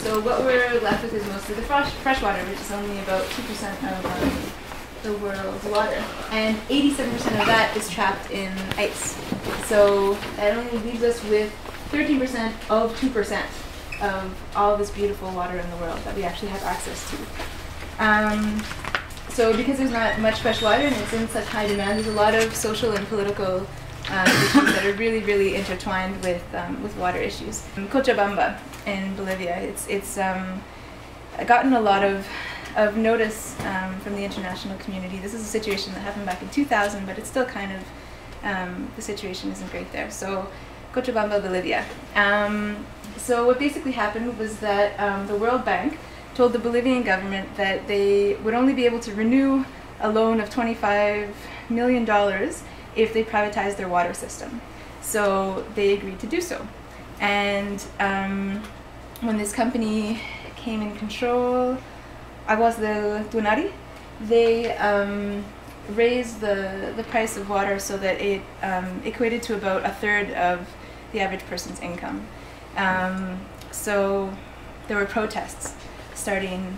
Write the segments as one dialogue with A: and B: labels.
A: So what we're left with is mostly the fresh water, which is only about 2% of the world's water. And 87% of that is trapped in ice. So that only leaves us with 13% of 2% of all this beautiful water in the world that we actually have access to. So because there's not much fresh water and it's in such high demand, there's a lot of social and political issues that are really, really intertwined with water issues. Cochabamba in Bolivia, it's gotten a lot of notice from the international community. This is a situation that happened back in 2000, but it's still kind of, the situation isn't great there. So Cochabamba, Bolivia. So what basically happened was that the World Bank told the Bolivian government that they would only be able to renew a loan of $25 million if they privatized their water system. So they agreed to do so. And when this company came in control, Aguas del Tunari, they raised the price of water so that it equated to about a third of the average person's income. So there were protests starting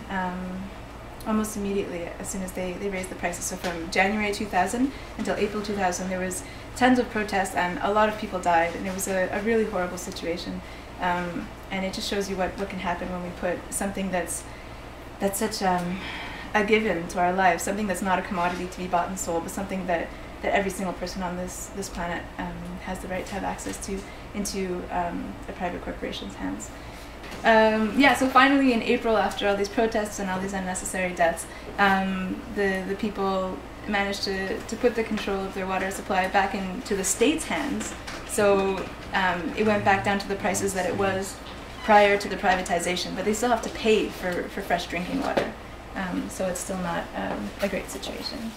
A: almost immediately as soon as they raised the prices. So from January 2000 until April 2000, there was tons of protests and a lot of people died, and it was a really horrible situation. And it just shows you what can happen when we put something that's such a given to our lives, something that's not a commodity to be bought and sold, but something that every single person on this planet has the right to have access to, into a private corporation's hands. Yeah, so finally in April, after all these protests and all these unnecessary deaths, the people managed to put the control of their water supply back into the state's hands. So it went back down to the prices that it was prior to the privatization, but they still have to pay for fresh drinking water. So it's still not a great situation.